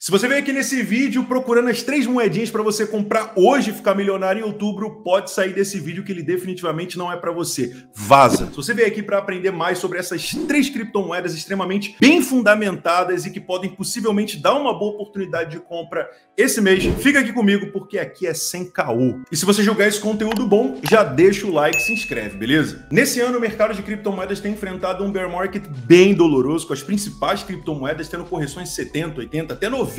Se você veio aqui nesse vídeo procurando as 3 moedinhas para você comprar hoje e ficar milionário em outubro, pode sair desse vídeo que ele definitivamente não é para você. Vaza! Se você veio aqui para aprender mais sobre essas 3 criptomoedas extremamente bem fundamentadas e que podem possivelmente dar uma boa oportunidade de compra esse mês, fica aqui comigo porque aqui é sem caô. E se você julgar esse conteúdo bom, já deixa o like e se inscreve, beleza? Nesse ano, o mercado de criptomoedas tem enfrentado um bear market bem doloroso, com as principais criptomoedas tendo correções de 70%, 80%, até 90%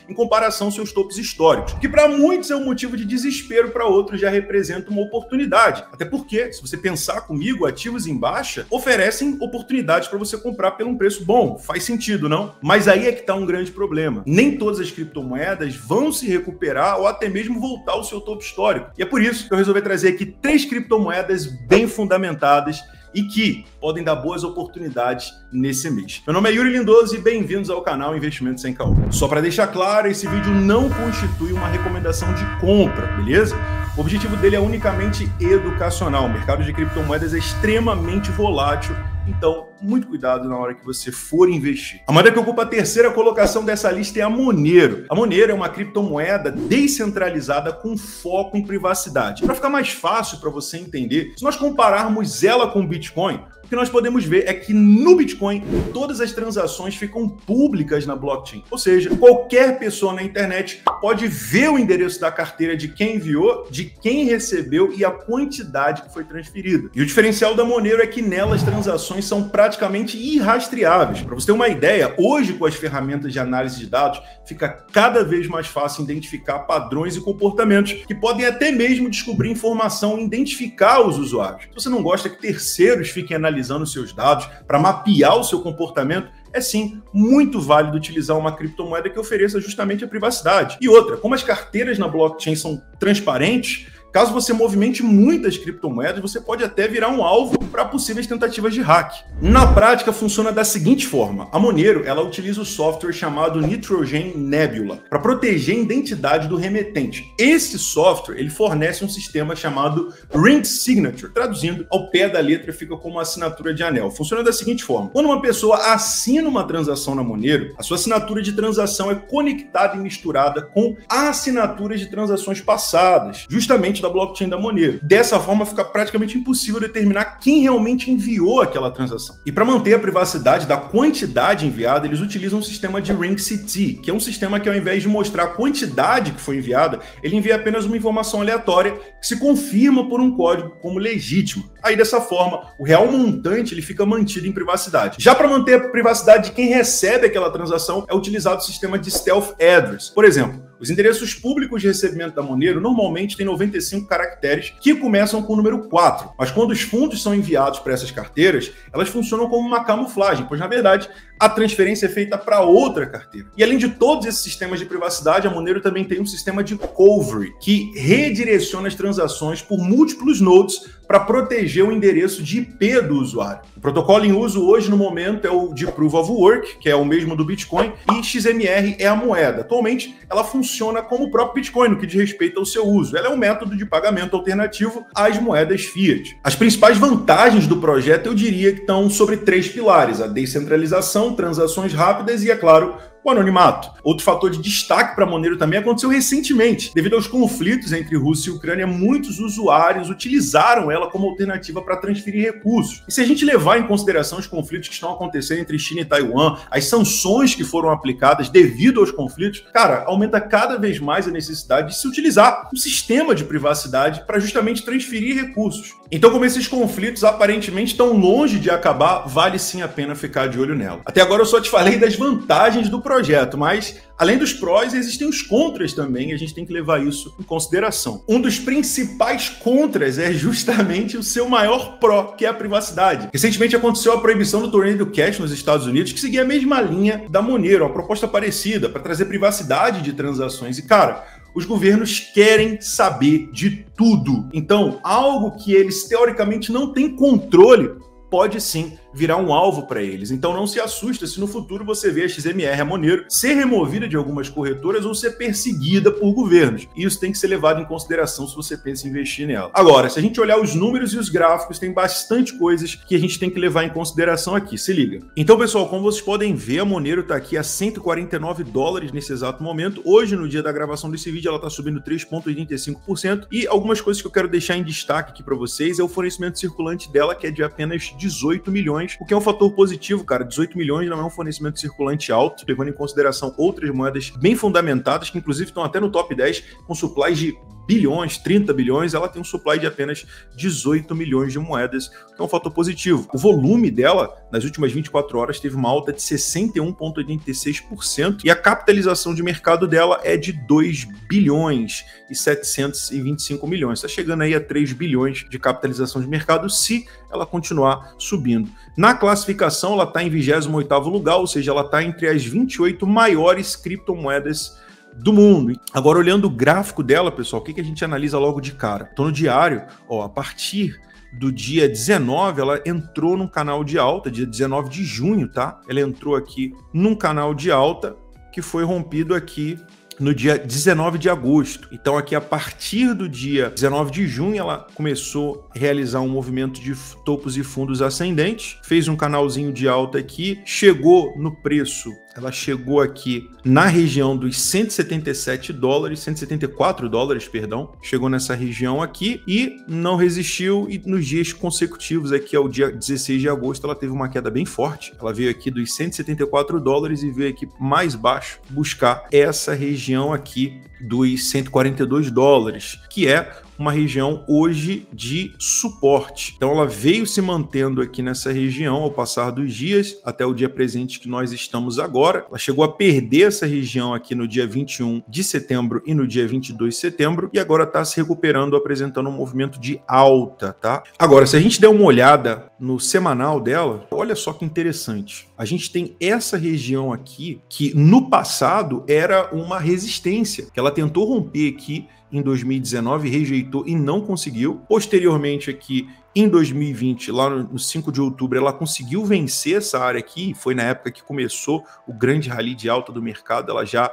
em comparação aos seus topos históricos, que para muitos é um motivo de desespero, para outros já representa uma oportunidade. Até porque, se você pensar comigo, ativos em baixa oferecem oportunidades para você comprar por um preço bom. Faz sentido, não? Mas aí é que está um grande problema. Nem todas as criptomoedas vão se recuperar ou até mesmo voltar ao seu topo histórico. E é por isso que eu resolvi trazer aqui 3 criptomoedas bem fundamentadas e que podem dar boas oportunidades nesse mês. Meu nome é Yuri Lindoso e bem-vindos ao canal Investimento Sem Caô. Só para deixar claro, esse vídeo não constitui uma recomendação de compra, beleza? O objetivo dele é unicamente educacional. O mercado de criptomoedas é extremamente volátil, então muito cuidado na hora que você for investir. A moeda que ocupa a 3ª colocação dessa lista é a Monero. A Monero é uma criptomoeda descentralizada com foco em privacidade. Para ficar mais fácil para você entender, se nós compararmos ela com o Bitcoin, o que nós podemos ver é que no Bitcoin todas as transações ficam públicas na blockchain. Ou seja, qualquer pessoa na internet pode ver o endereço da carteira de quem enviou, de quem recebeu e a quantidade que foi transferida. E o diferencial da Monero é que nela as transações são praticamente irrastreáveis. Para você ter uma ideia, hoje com as ferramentas de análise de dados, fica cada vez mais fácil identificar padrões e comportamentos que podem até mesmo descobrir informação e identificar os usuários. Se você não gosta que terceiros fiquem analisando os seus dados para mapear o seu comportamento, é sim muito válido utilizar uma criptomoeda que ofereça justamente a privacidade. E outra, como as carteiras na blockchain são transparentes, caso você movimente muitas criptomoedas, você pode até virar um alvo para possíveis tentativas de hack. Na prática, funciona da seguinte forma. A Monero, ela utiliza o software chamado Nitrogen Nebula para proteger a identidade do remetente. Esse software, ele fornece um sistema chamado Ring Signature. Traduzindo, ao pé da letra fica como uma assinatura de anel. Funciona da seguinte forma. Quando uma pessoa assina uma transação na Monero, a sua assinatura de transação é conectada e misturada com assinaturas de transações passadas, justamente da blockchain da Monero. Dessa forma, fica praticamente impossível determinar quem realmente enviou aquela transação. E para manter a privacidade da quantidade enviada, eles utilizam um sistema de Ring CT, que é um sistema que, ao invés de mostrar a quantidade que foi enviada, ele envia apenas uma informação aleatória que se confirma por um código como legítima. Aí, dessa forma, o real montante ele fica mantido em privacidade. Já para manter a privacidade de quem recebe aquela transação, é utilizado o sistema de Stealth Address. Por exemplo, os endereços públicos de recebimento da Monero normalmente têm 95 caracteres que começam com o número 4. Mas quando os fundos são enviados para essas carteiras, elas funcionam como uma camuflagem, pois na verdade a transferência é feita para outra carteira. E além de todos esses sistemas de privacidade, a Monero também tem um sistema de Covery, que redireciona as transações por múltiplos nodes para proteger o endereço de IP do usuário. O protocolo em uso hoje, no momento, é o de Proof of Work, que é o mesmo do Bitcoin, e XMR é a moeda. Atualmente, ela funciona como o próprio Bitcoin, no que diz respeito ao seu uso. Ela é um método de pagamento alternativo às moedas fiat. As principais vantagens do projeto, eu diria que estão sobre 3 pilares: a descentralização, transações rápidas e, é claro, o anonimato. Outro fator de destaque para a Monero também aconteceu recentemente. Devido aos conflitos entre Rússia e Ucrânia, muitos usuários utilizaram ela como alternativa para transferir recursos. E se a gente levar em consideração os conflitos que estão acontecendo entre China e Taiwan, as sanções que foram aplicadas devido aos conflitos, cara, aumenta cada vez mais a necessidade de se utilizar um sistema de privacidade para justamente transferir recursos. Então, como esses conflitos aparentemente estão longe de acabar, vale sim a pena ficar de olho nela. Até agora eu só te falei das vantagens do projeto, mas além dos prós, existem os contras também, e a gente tem que levar isso em consideração. Um dos principais contras é justamente o seu maior pró, que é a privacidade. Recentemente aconteceu a proibição do Tornado Cash nos Estados Unidos, que seguia a mesma linha da Monero, uma proposta parecida para trazer privacidade de transações. E, cara, os governos querem saber de tudo. Então, algo que eles teoricamente não têm controle pode sim virar um alvo para eles. Então não se assusta se no futuro você vê a XMR, a Monero, ser removida de algumas corretoras ou ser perseguida por governos. Isso tem que ser levado em consideração se você pensa em investir nela. Agora, se a gente olhar os números e os gráficos, tem bastante coisas que a gente tem que levar em consideração aqui. Se liga. Então, pessoal, como vocês podem ver, a Monero está aqui a $149 nesse exato momento. Hoje, no dia da gravação desse vídeo, ela está subindo 3,85%. E algumas coisas que eu quero deixar em destaque aqui para vocês é o fornecimento circulante dela, que é de apenas 18 milhões, o que é um fator positivo, cara. 18 milhões não é um fornecimento circulante alto, levando em consideração outras moedas bem fundamentadas, que inclusive estão até no top 10, com supplies de bilhões, 30 bilhões, ela tem um supply de apenas 18 milhões de moedas, que é um fator positivo. O volume dela, nas últimas 24 horas, teve uma alta de 61,86% e a capitalização de mercado dela é de 2 bilhões e 725 milhões. Está chegando aí a 3 bilhões de capitalização de mercado se ela continuar subindo. Na classificação, ela está em 28º lugar, ou seja, ela está entre as 28 maiores criptomoedas do mundo. Agora, olhando o gráfico dela, pessoal, o que a gente analisa logo de cara? Então, no diário, ó, a partir do dia 19, ela entrou num canal de alta, dia 19 de junho, tá? Ela entrou aqui num canal de alta que foi rompido aqui no dia 19 de agosto. Então aqui a partir do dia 19 de junho ela começou a realizar um movimento de topos e fundos ascendentes, fez um canalzinho de alta aqui, chegou no preço, ela chegou aqui na região dos $174, perdão, chegou nessa região aqui e não resistiu, e nos dias consecutivos aqui ao dia 16 de agosto ela teve uma queda bem forte, ela veio aqui dos $174 e veio aqui mais baixo buscar essa região aqui dos $142, que é uma região hoje de suporte. Então ela veio se mantendo aqui nessa região ao passar dos dias, até o dia presente que nós estamos agora. Ela chegou a perder essa região aqui no dia 21 de setembro e no dia 22 de setembro, e agora está se recuperando, apresentando um movimento de alta, tá? Agora, se a gente der uma olhada no semanal dela, olha só que interessante. A gente tem essa região aqui, que no passado era uma resistência, que ela tentou romper aqui em 2019, rejeitou e não conseguiu. Posteriormente aqui, em 2020, lá no 5 de outubro, ela conseguiu vencer essa área aqui, foi na época que começou o grande rally de alta do mercado, ela já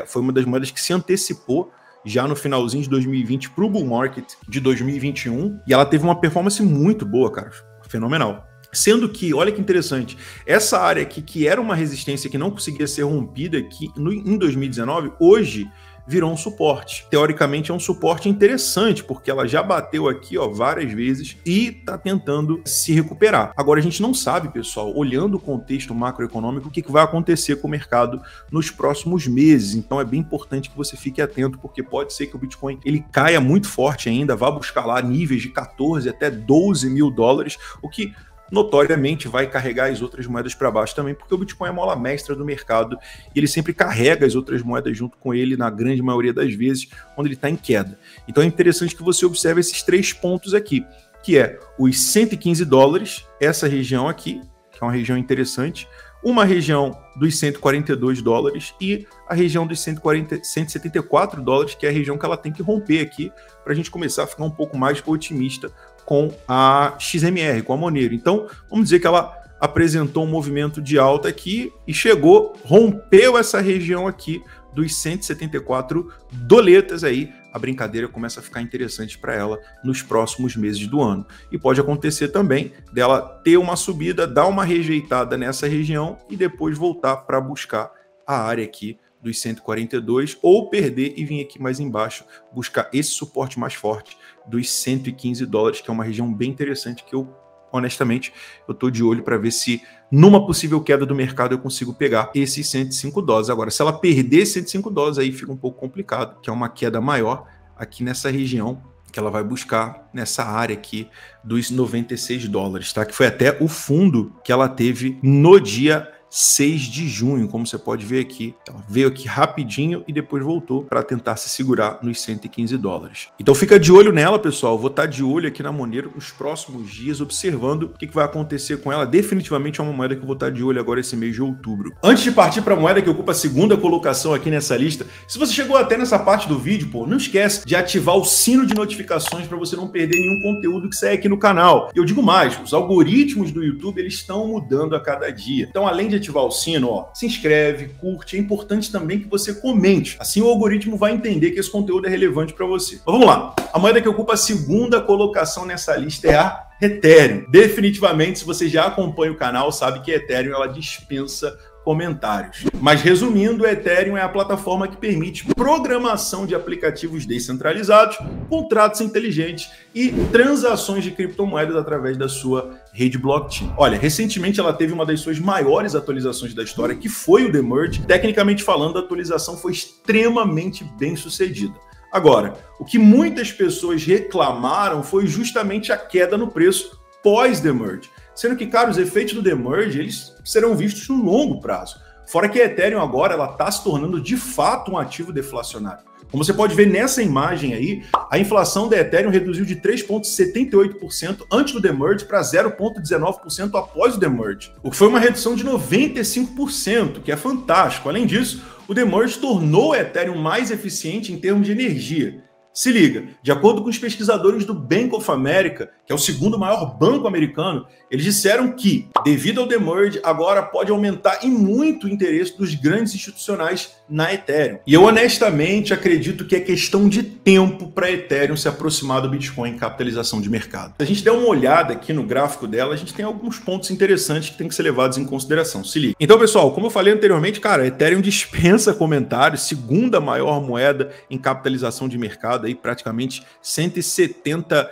foi uma das moedas que se antecipou já no finalzinho de 2020 para o bull market de 2021, e ela teve uma performance muito boa, cara, fenomenal. Sendo que, olha que interessante, essa área aqui, que era uma resistência que não conseguia ser rompida aqui em 2019, hoje virou um suporte. Teoricamente é um suporte interessante, porque ela já bateu aqui, ó, várias vezes e está tentando se recuperar. Agora a gente não sabe, pessoal, olhando o contexto macroeconômico, o que vai acontecer com o mercado nos próximos meses. Então é bem importante que você fique atento, porque pode ser que o Bitcoin ele caia muito forte ainda, vá buscar lá níveis de 14 até 12 mil dólares, o que notoriamente vai carregar as outras moedas para baixo também, porque o Bitcoin é a mola mestra do mercado e ele sempre carrega as outras moedas junto com ele na grande maioria das vezes quando ele está em queda. Então é interessante que você observe esses 3 pontos aqui, que é os $115, essa região aqui, que é uma região interessante, uma região dos $142 e a região dos $174, que é a região que ela tem que romper aqui para a gente começar a ficar um pouco mais otimista com a XMR, com a Monero. Então, vamos dizer que ela apresentou um movimento de alta aqui e chegou, rompeu essa região aqui dos 174 doletas aí, a brincadeira começa a ficar interessante para ela nos próximos meses do ano. E pode acontecer também dela ter uma subida, dar uma rejeitada nessa região e depois voltar para buscar a área aqui dos 142, ou perder e vir aqui mais embaixo, buscar esse suporte mais forte dos $115, que é uma região bem interessante que eu, honestamente, eu estou de olho para ver se numa possível queda do mercado eu consigo pegar esses $105. Agora, se ela perder $105, aí fica um pouco complicado, que é uma queda maior aqui nessa região, que ela vai buscar nessa área aqui dos $96, tá? Que foi até o fundo que ela teve no dia 6 de junho, como você pode ver aqui. Ela veio aqui rapidinho e depois voltou para tentar se segurar nos 115 dólares. Então fica de olho nela, pessoal. Vou estar de olho aqui na Monero nos próximos dias, observando o que vai acontecer com ela. Definitivamente é uma moeda que eu vou estar de olho agora esse mês de outubro. Antes de partir para a moeda que ocupa a segunda colocação aqui nessa lista, se você chegou até nessa parte do vídeo, pô, não esquece de ativar o sino de notificações para você não perder nenhum conteúdo que sai aqui no canal. E eu digo mais, os algoritmos do YouTube, eles estão mudando a cada dia. Então, além de ativar o sino, ó, se inscreve, curte. É importante também que você comente. Assim o algoritmo vai entender que esse conteúdo é relevante para você. Mas vamos lá. A moeda que ocupa a segunda colocação nessa lista é a Ethereum. Definitivamente, se você já acompanha o canal, sabe que a Ethereum ela dispensa comentários. Mas resumindo, a Ethereum é a plataforma que permite programação de aplicativos descentralizados, contratos inteligentes e transações de criptomoedas através da sua rede blockchain. Olha, recentemente ela teve uma das suas maiores atualizações da história, que foi o Demerge. Tecnicamente falando, a atualização foi extremamente bem sucedida. Agora, o que muitas pessoas reclamaram foi justamente a queda no preço pós-Demerge. Sendo que, cara, os efeitos do Demerge, eles serão vistos no longo prazo. Fora que a Ethereum agora, ela está se tornando de fato um ativo deflacionário. Como você pode ver nessa imagem aí, a inflação da Ethereum reduziu de 3,78% antes do Demerge para 0,19% após o Demerge, o que foi uma redução de 95%, que é fantástico. Além disso, o Demerge tornou a Ethereum mais eficiente em termos de energia. Se liga, de acordo com os pesquisadores do Bank of America, que é o segundo maior banco americano, eles disseram que, devido ao Demerge, agora pode aumentar e muito o interesse dos grandes institucionais na Ethereum. E eu honestamente acredito que é questão de tempo para a Ethereum se aproximar do Bitcoin em capitalização de mercado. Se a gente der uma olhada aqui no gráfico dela, a gente tem alguns pontos interessantes que tem que ser levados em consideração. Se liga. Então, pessoal, como eu falei anteriormente, cara, a Ethereum dispensa comentários, segunda maior moeda em capitalização de mercado, aí praticamente 170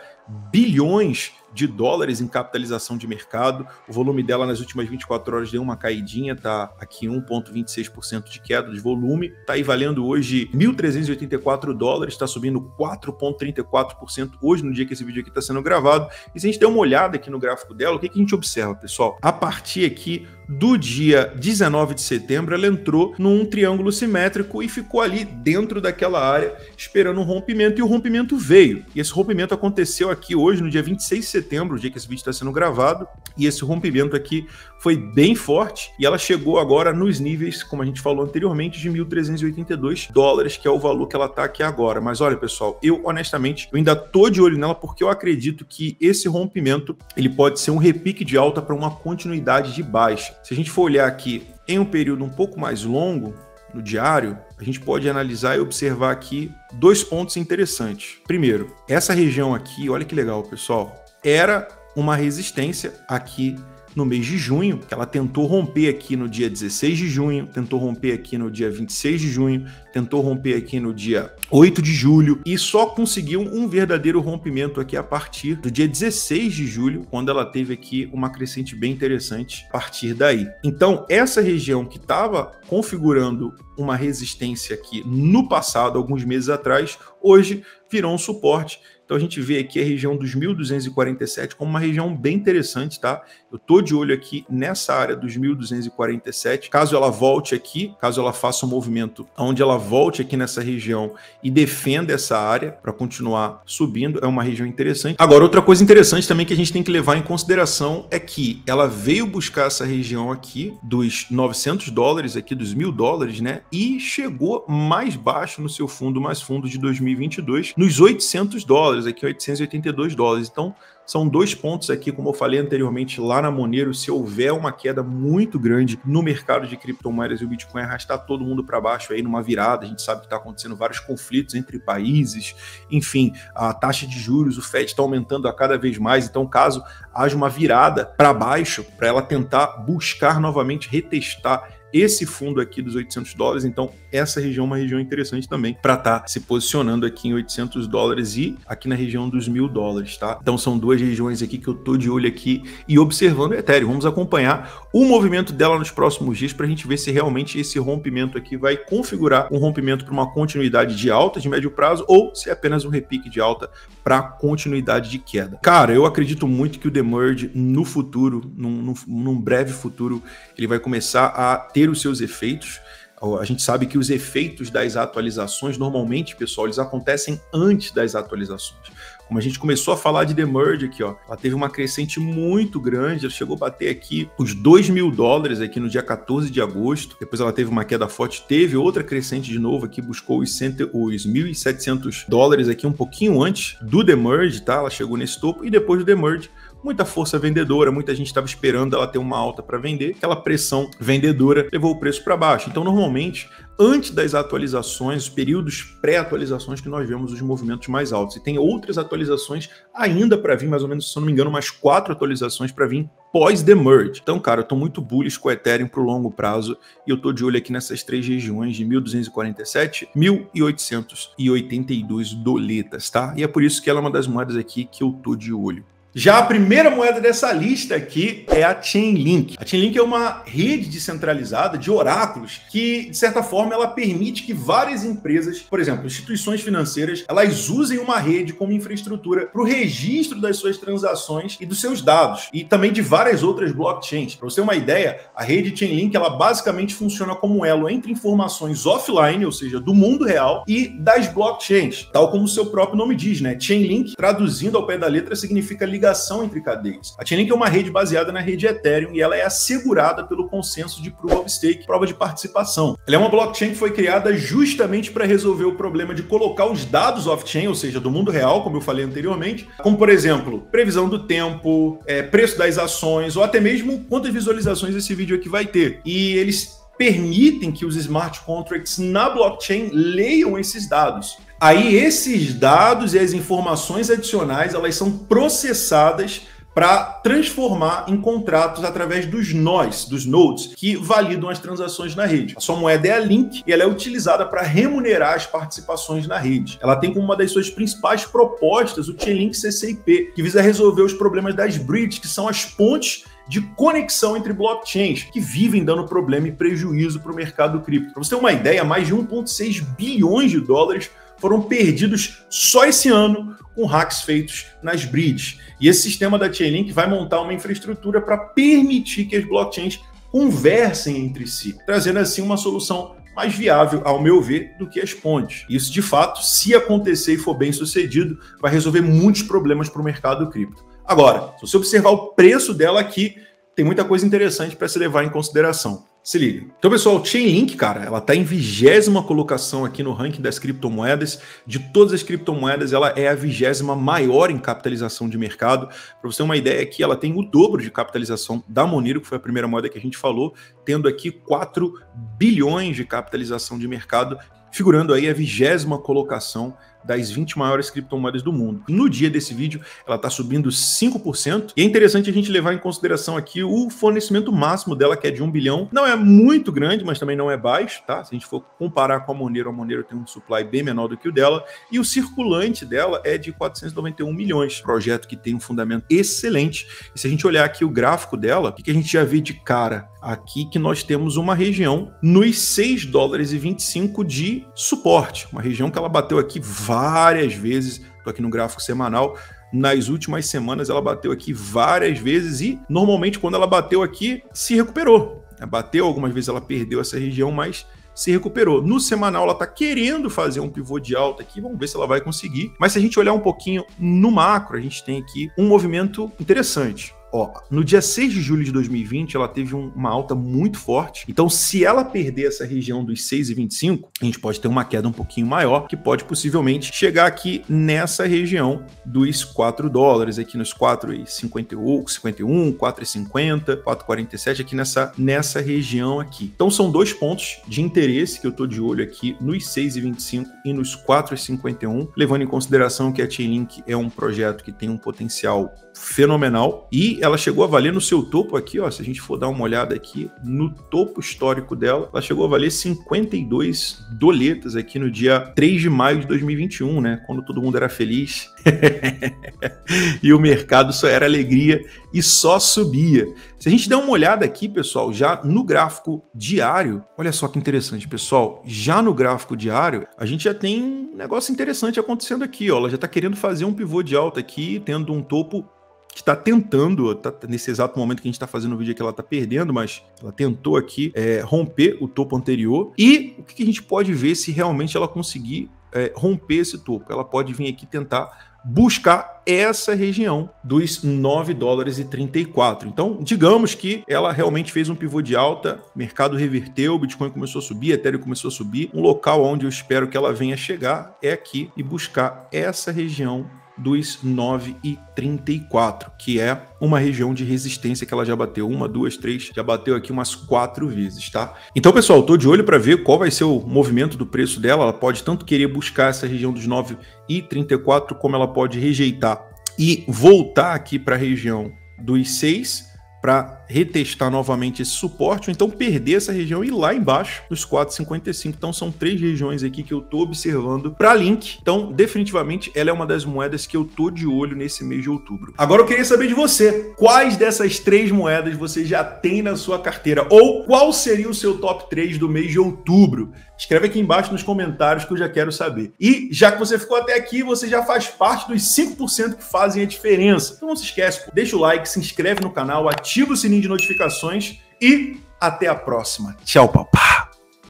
bilhões de dólares em capitalização de mercado. O volume dela nas últimas 24 horas deu uma caidinha, tá aqui 1,26% de queda de volume, tá aí valendo hoje 1.384 dólares, tá subindo 4,34% hoje, no dia que esse vídeo aqui está sendo gravado. E se a gente der uma olhada aqui no gráfico dela, o que a gente observa, pessoal? A partir aqui do dia 19 de setembro, ela entrou num triângulo simétrico e ficou ali dentro daquela área esperando um rompimento, e o rompimento veio. E esse rompimento aconteceu aqui hoje, no dia 26 de setembro, o dia que esse vídeo está sendo gravado, e esse rompimento aqui foi bem forte, e ela chegou agora nos níveis, como a gente falou anteriormente, de 1.382 dólares, que é o valor que ela está aqui agora. Mas olha, pessoal, eu honestamente, eu ainda tô de olho nela, porque eu acredito que esse rompimento, ele pode ser um repique de alta para uma continuidade de baixa. Se a gente for olhar aqui em um período um pouco mais longo, no diário, a gente pode analisar e observar aqui dois pontos interessantes. Primeiro, essa região aqui, olha que legal, pessoal, era uma resistência aqui no mês de junho, que ela tentou romper aqui no dia 16 de junho, tentou romper aqui no dia 26 de junho, tentou romper aqui no dia 8 de julho e só conseguiu um verdadeiro rompimento aqui a partir do dia 16 de julho, quando ela teve aqui uma crescente bem interessante a partir daí. Então, essa região que estava configurando uma resistência aqui no passado, alguns meses atrás, hoje virou um suporte. Então a gente vê aqui a região dos 1.247 como uma região bem interessante, tá? Eu tô de olho aqui nessa área dos 1.247. Caso ela volte aqui, caso ela faça um movimento onde ela volte aqui nessa região e defenda essa área para continuar subindo, é uma região interessante. Agora, outra coisa interessante também que a gente tem que levar em consideração é que ela veio buscar essa região aqui dos 900 dólares, aqui dos 1.000 dólares, né? E chegou mais baixo no seu fundo mais fundo de 2022, nos 800 dólares, aqui 882 dólares. Então, são dois pontos aqui, como eu falei anteriormente, lá na Monero, se houver uma queda muito grande no mercado de criptomoedas e o Bitcoin arrastar todo mundo para baixo aí numa virada, a gente sabe que está acontecendo vários conflitos entre países, enfim, a taxa de juros, o Fed está aumentando a cada vez mais, então caso haja uma virada para baixo, para ela tentar buscar novamente retestar esse fundo aqui dos 800 dólares, então essa região é uma região interessante também para estar se posicionando aqui em 800 dólares e aqui na região dos 1.000 dólares, tá? Então são duas regiões aqui que eu tô de olho aqui e observando o Ethereum. Vamos acompanhar o movimento dela nos próximos dias para a gente ver se realmente esse rompimento aqui vai configurar um rompimento para uma continuidade de alta de médio prazo ou se é apenas um repique de alta para continuidade de queda. Cara, eu acredito muito que o Demerge no futuro, num breve futuro, ele vai começar a ter os seus efeitos. A gente sabe que os efeitos das atualizações, normalmente, pessoal, eles acontecem antes das atualizações. Como a gente começou a falar de Demerge aqui, ó, ela teve uma crescente muito grande, ela chegou a bater aqui os 2.000 dólares aqui no dia 14 de agosto, depois ela teve uma queda forte, teve outra crescente de novo aqui, buscou os 1.700 dólares aqui um pouquinho antes do Demerge, tá? Ela chegou nesse topo e depois do Demerge, muita força vendedora, muita gente estava esperando ela ter uma alta para vender, aquela pressão vendedora levou o preço para baixo. Então, normalmente, antes das atualizações, os períodos pré-atualizações que nós vemos os movimentos mais altos. E tem outras atualizações ainda para vir, mais ou menos, se eu não me engano, umas 4 atualizações para vir pós-Demerge. Então, cara, eu tô muito bullish com o Ethereum pro longo prazo e eu tô de olho aqui nessas três regiões de 1.247, 1.882 doletas, tá? E é por isso que ela é uma das moedas aqui que eu tô de olho. Já a primeira moeda dessa lista aqui é a Chainlink. A Chainlink é uma rede descentralizada de oráculos que, de certa forma, ela permite que várias empresas, por exemplo, instituições financeiras, elas usem uma rede como infraestrutura para o registro das suas transações e dos seus dados, e também de várias outras blockchains. Para você ter uma ideia, a rede Chainlink, ela basicamente funciona como um elo entre informações offline, ou seja, do mundo real, e das blockchains, tal como o seu próprio nome diz, né? Chainlink, traduzindo ao pé da letra, significa ligação entre cadeias. A Chainlink é uma rede baseada na rede Ethereum e ela é assegurada pelo consenso de Proof of Stake, prova de participação. Ela é uma blockchain que foi criada justamente para resolver o problema de colocar os dados off-chain, ou seja, do mundo real, como eu falei anteriormente, como, por exemplo, previsão do tempo, preço das ações, ou até mesmo quantas visualizações esse vídeo aqui vai ter. E eles permitem que os smart contracts na blockchain leiam esses dados. Aí esses dados e as informações adicionais, elas são processadas para transformar em contratos através dos nós, dos nodes, que validam as transações na rede. A sua moeda é a Link e ela é utilizada para remunerar as participações na rede. Ela tem como uma das suas principais propostas o Chainlink CCIP, que visa resolver os problemas das bridges, que são as pontes de conexão entre blockchains, que vivem dando problema e prejuízo para o mercado cripto. Para você ter uma ideia, mais de 1,6 bilhões de dólares foram perdidos só esse ano com hacks feitos nas bridges. E esse sistema da Chainlink vai montar uma infraestrutura para permitir que as blockchains conversem entre si, trazendo assim uma solução mais viável, ao meu ver, do que as pontes. Isso, de fato, se acontecer e for bem sucedido, vai resolver muitos problemas para o mercado cripto. Agora, se você observar o preço dela aqui, tem muita coisa interessante para se levar em consideração. Se liga. Então, pessoal, Chainlink, cara, ela está em 20ª colocação aqui no ranking das criptomoedas. De todas as criptomoedas, ela é a 20ª maior em capitalização de mercado. Para você ter uma ideia aqui, ela tem o dobro de capitalização da Monero, que foi a primeira moeda que a gente falou, tendo aqui 4 bilhões de capitalização de mercado, figurando aí a 20ª colocação das 20 maiores criptomoedas do mundo. No dia desse vídeo, ela está subindo 5%, e é interessante a gente levar em consideração aqui o fornecimento máximo dela, que é de 1 bilhão. Não é muito grande, mas também não é baixo, tá? Se a gente for comparar com a Monero tem um supply bem menor do que o dela, e o circulante dela é de 491 milhões. Projeto que tem um fundamento excelente. E se a gente olhar aqui o gráfico dela, o que a gente já vê de cara? Aqui que nós temos uma região nos 6 dólares e 25 de suporte, uma região que ela bateu aqui várias vezes. Estou aqui no gráfico semanal. Nas últimas semanas ela bateu aqui várias vezes e normalmente quando ela bateu aqui se recuperou. Bateu, algumas vezes ela perdeu essa região, mas se recuperou. No semanal ela está querendo fazer um pivô de alta aqui, vamos ver se ela vai conseguir. Mas se a gente olhar um pouquinho no macro, a gente tem aqui um movimento interessante. Ó, no dia 6 de julho de 2020, ela teve uma alta muito forte. Então, se ela perder essa região dos 6,25, a gente pode ter uma queda um pouquinho maior, que pode possivelmente chegar aqui nessa região dos 4 dólares, aqui nos 4,51, 4,50, 4,47, aqui nessa região aqui. Então, são dois pontos de interesse que eu estou de olho aqui nos 6,25 e nos 4,51, levando em consideração que a Chainlink é um projeto que tem um potencial fenomenal e ela chegou a valer no seu topo aqui, ó, se a gente for dar uma olhada aqui, no topo histórico dela, ela chegou a valer 52 doletas aqui no dia 3 de maio de 2021, né? Quando todo mundo era feliz e o mercado só era alegria e só subia. Se a gente der uma olhada aqui, pessoal, já no gráfico diário, olha só que interessante, pessoal, já no gráfico diário, a gente já tem um negócio interessante acontecendo aqui, ó, ela já está querendo fazer um pivô de alta aqui, tendo um topo que está tentando, nesse exato momento que a gente está fazendo o vídeo aqui, ela está perdendo, mas ela tentou aqui romper o topo anterior. E o que a gente pode ver se realmente ela conseguir romper esse topo? Ela pode vir aqui tentar buscar essa região dos 9 dólares e 34. Então, digamos que ela realmente fez um pivô de alta, mercado reverteu, o Bitcoin começou a subir, Ethereum começou a subir. Um local onde eu espero que ela venha chegar é aqui e buscar essa região dos 9,34, que é uma região de resistência que ela já bateu 1, 2, 3, já bateu aqui umas 4 vezes, tá? Então, pessoal, tô de olho para ver qual vai ser o movimento do preço dela. Ela pode tanto querer buscar essa região dos 9,34, como ela pode rejeitar e voltar aqui para a região dos 6 para retestar novamente esse suporte, ou então perder essa região e ir lá embaixo dos 4,55. Então são 3 regiões aqui que eu tô observando para Link. Então definitivamente ela é uma das moedas que eu tô de olho nesse mês de outubro. Agora eu queria saber de você, quais dessas 3 moedas você já tem na sua carteira, ou qual seria o seu top 3 do mês de outubro? Escreve aqui embaixo nos comentários que eu já quero saber. E já que você ficou até aqui, você já faz parte dos 5% que fazem a diferença. Então não se esquece, deixa o like, se inscreve no canal, ativa o sininho de notificações e até a próxima. Tchau, papá!